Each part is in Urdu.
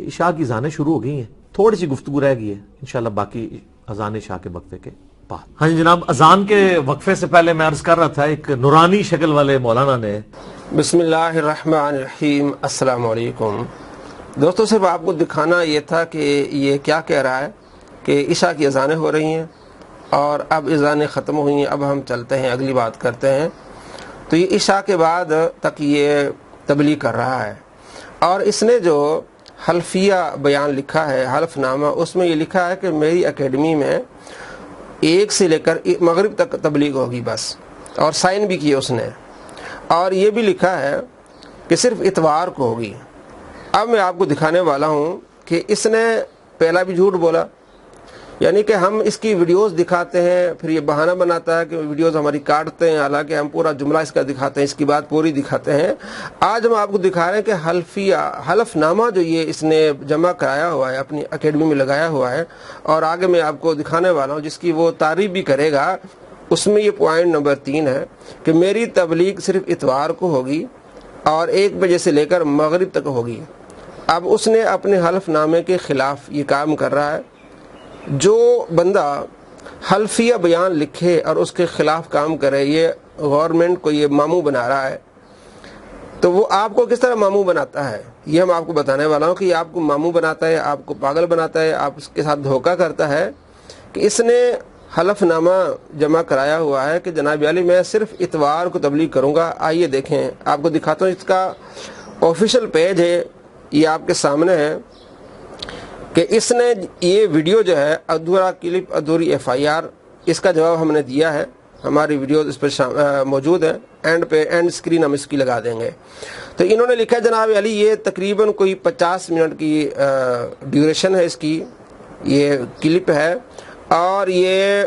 عشاء کی اذانیں شروع ہو گئی ہیں, تھوڑی سی گفتگو رہ گئی ہے, انشاءاللہ باقی اذان عشاء کے وقفے کے بعد. ہاں جی جناب, اذان کے وقفے سے پہلے میں عرض کر رہا تھا, ایک نورانی شکل والے مولانا نے بسم اللہ الرحمن الرحیم. السلام علیکم دوستوں, صرف آپ کو دکھانا یہ تھا کہ یہ کیا کہہ رہا ہے کہ عشاء کی اذانیں ہو رہی ہیں اور اب اذانیں ختم ہوئی ہیں, اب ہم چلتے ہیں اگلی بات کرتے ہیں. تو یہ عشاء کے بعد تک یہ تبلیغ کر رہا ہے, اور اس نے جو حلفیہ بیان لکھا ہے, حلف نامہ, اس میں یہ لکھا ہے کہ میری اکیڈمی میں 1 سے لے کر مغرب تک تبلیغ ہوگی بس, اور سائن بھی کیے اس نے, اور یہ بھی لکھا ہے کہ صرف اتوار کو ہوگی. اب میں آپ کو دکھانے والا ہوں کہ اس نے پہلا بھی جھوٹ بولا, یعنی کہ ہم اس کی ویڈیوز دکھاتے ہیں, پھر یہ بہانہ بناتا ہے کہ ویڈیوز ہماری کاٹتے ہیں, حالانکہ ہم پورا جملہ اس کا دکھاتے ہیں, اس کی بات پوری دکھاتے ہیں. آج ہم آپ کو دکھا رہے ہیں کہ حلف نامہ جو یہ اس نے جمع کرایا ہوا ہے, اپنی اکیڈمی میں لگایا ہوا ہے, اور آگے میں آپ کو دکھانے والا ہوں جس کی وہ تعریف بھی کرے گا. اس میں یہ پوائنٹ نمبر 3 ہے کہ میری تبلیغ صرف اتوار کو ہوگی اور 1 بجے سے لے کر مغرب تک ہوگی. اب اس نے اپنے حلف نامے کے خلاف یہ کام کر رہا ہے. جو بندہ حلفیہ بیان لکھے اور اس کے خلاف کام کرے, یہ گورنمنٹ کو یہ ماموں بنا رہا ہے. تو وہ آپ کو کس طرح ماموں بناتا ہے یہ ہم آپ کو بتانے والا ہوں کہ یہ آپ کو ماموں بناتا ہے, آپ کو پاگل بناتا ہے, آپ اس کے ساتھ دھوکہ کرتا ہے. کہ اس نے حلف نامہ جمع کرایا ہوا ہے کہ جناب علی میں صرف اتوار کو تبلیغ کروں گا. آئیے دیکھیں, آپ کو دکھاتا ہوں, اس کا آفیشیل پیج ہے, یہ آپ کے سامنے ہے کہ اس نے یہ ویڈیو جو ہے ادھورا کلپ ادھوری FIR, اس کا جواب ہم نے دیا ہے. ہماری ویڈیو اس پر موجود ہے, اینڈ اسکرین ہم اس کی لگا دیں گے. تو انہوں نے لکھا جناب علی یہ تقریباً کوئی 50 منٹ کی ڈیوریشن ہے اس کی, یہ کلپ ہے, اور یہ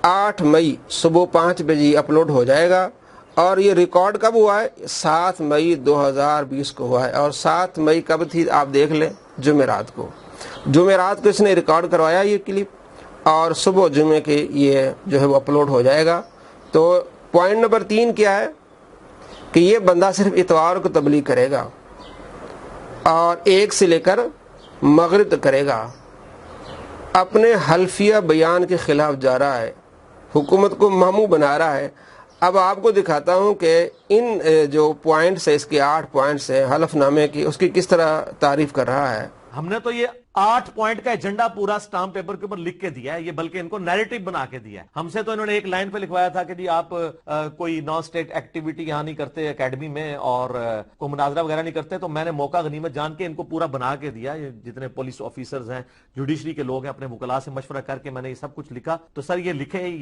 8 مئی صبح 5 بجے اپلوڈ ہو جائے گا. اور یہ ریکارڈ کب ہوا ہے؟ 7 مئی 2020 کو ہوا ہے. اور 7 مئی کب تھی آپ دیکھ لیں, جمعرات کو اس نے ریکارڈ کروایا یہ کلپ, اور صبح جمعے کے یہ جو ہے وہ اپلوڈ ہو جائے گا. تو پوائنٹ نمبر 3 کیا ہے کہ یہ بندہ صرف اتوار کو تبلیغ کرے گا اور 1 سے لے کر مغرب تک کرے گا. اپنے حلفیہ بیان کے خلاف جا رہا ہے, حکومت کو ماموں بنا رہا ہے. اب آپ کو دکھاتا ہوں کہ ان جو پوائنٹس ہے, اس کے 8 پوائنٹس ہیں حلف نامے کی, اس کی کس طرح تعریف کر رہا ہے. ہم نے تو یہ 8 پوائنٹ کا ایجنڈا پورا سٹامپ پیپر کے اوپر لکھ کے دیا ہے, یہ بلکہ ان کو نیریٹو بنا کے دیا ہے. ہم سے تو انہوں نے ایک لائن پہ لکھوایا تھا کہ جی آپ کوئی نان اسٹیٹ ایکٹیویٹی یہاں نہیں کرتے اکیڈمی میں, اور کوئی مناظرہ وغیرہ نہیں کرتے. تو میں نے موقع غنیمت جان کے ان کو پورا بنا کے دیا. جتنے پولیس آفیسرز ہیں, جوڈیشری کے لوگ ہیں, اپنے وکلاء سے مشورہ کر کے میں نے یہ سب کچھ لکھا. تو سر یہ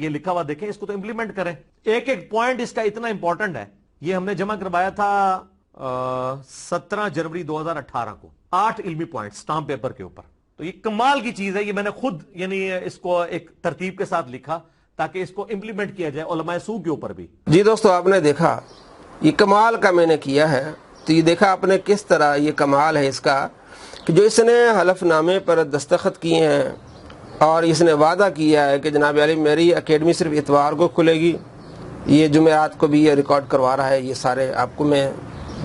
لکھا ہوا دیکھیں, اس کو تو امپلیمنٹ کریں. ایک پوائنٹ اس کا اتنا امپورٹنٹ ہے, یہ ہم نے جمع کروایا تھا 17 جنوری 2018 کو, 8 علمی پوائنٹ سٹامپ پیپر کے اوپر. تو یہ کمال کی چیز ہے, یہ میں نے خود یعنی اس کو ایک ترتیب کے ساتھ لکھا تاکہ اس کو امپلیمنٹ کیا جائے علماء سو کے اوپر بھی. جی دوستو, آپ نے دیکھا یہ کمال کا میں نے کیا ہے. تو یہ دیکھا آپ نے کس طرح یہ کمال ہے اس کا کہ جو اس نے حلف نامے پر دستخط کیے ہیں اور اس نے وعدہ کیا ہے کہ جناب علی میری اکیڈمی صرف اتوار کو کھلے گی. یہ جمعرات کو بھی یہ ریکارڈ کروا رہا ہے, یہ سارے آپ کو میں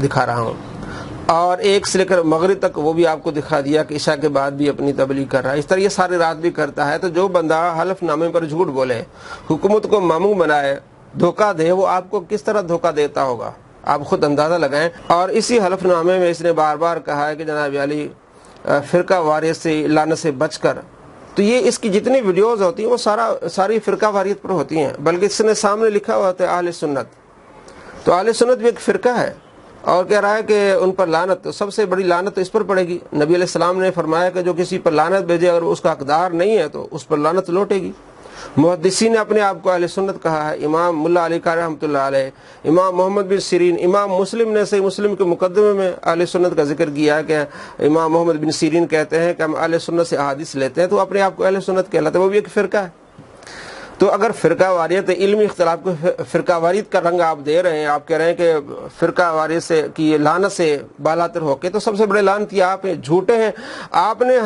دکھا رہا ہوں, اور 1 سے لے کر مغرب تک وہ بھی آپ کو دکھا دیا کہ عشاء کے بعد بھی اپنی تبلیغ کر رہا ہے. اس طرح یہ ساری رات بھی کرتا ہے. تو جو بندہ حلف نامے پر جھوٹ بولے, حکومت کو ماموں بنائے, دھوکہ دے, وہ آپ کو کس طرح دھوکہ دیتا ہوگا آپ خود اندازہ لگائیں. اور اسی حلف نامے میں اس نے بار بار کہا ہے کہ جناب علی فرقہ واریت سے, لعنت سے بچ کر. تو یہ اس کی جتنی ویڈیوز ہوتی ہیں وہ ساری فرقہ واریت پر ہوتی ہیں. بلکہ اس نے سامنے لکھا ہوا ہے اہل سنت. تو اہل سنت بھی ایک فرقہ ہے, اور کہہ رہا ہے کہ ان پر لعنت, سب سے بڑی لعنت تو اس پر پڑے گی. نبی علیہ السلام نے فرمایا کہ جو کسی پر لعنت بھیجے اگر اس کا حقدار نہیں ہے تو اس پر لعنت لوٹے گی. محدثین نے اپنے آپ کو اہل سنت کہا ہے. امام ملا علی قاری رحمۃ اللہ علیہ, امام محمد بن سیرین, امام مسلم نے صحیح مسلم کے مقدمے میں اہل سنت کا ذکر کیا ہے کہ امام محمد بن سیرین کہتے ہیں کہ ہم اہل سنت سے احادیث لیتے ہیں. تو اپنے آپ کو اہل سنت کہلاتے ہیں, وہ بھی ایک فرقہ ہے. تو اگر فرقہ واریت علمی اختلاف کو فرقہ واریت کا رنگ آپ دے رہے ہیں, آپ کہہ رہے ہیں کہ فرقہ واریت سے کی لعنت سے بالاتر ہو کے, تو سب سے بڑے لعنتی آپ ہیں, جھوٹے ہیں. آپ نے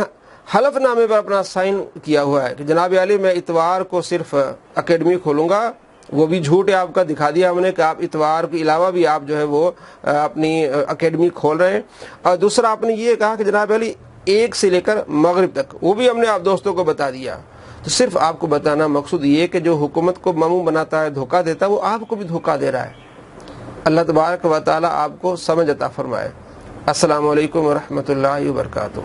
حلف نامے پر اپنا سائن کیا ہوا ہے کہ جناب علی میں اتوار کو صرف اکیڈمی کھولوں گا. وہ بھی جھوٹ ہے آپ کا, دکھا دیا ہم نے کہ آپ اتوار کے علاوہ بھی آپ جو ہے وہ اپنی اکیڈمی کھول رہے ہیں. اور دوسرا آپ نے یہ کہا کہ جناب علی 1 سے لے کر مغرب تک، وہ بھی ہم نے آپ دوستوں کو بتا دیا۔ تو صرف آپ کو بتانا مقصود یہ کہ جو حکومت کو ماموں بناتا ہے، دھوکہ دیتا ہے، وہ آپ کو بھی دھوکہ دے رہا ہے۔ اللہ تبارک و تعالی آپ کو سمجھ عطا فرمائے۔ السلام علیکم ورحمۃ اللہ وبرکاتہ۔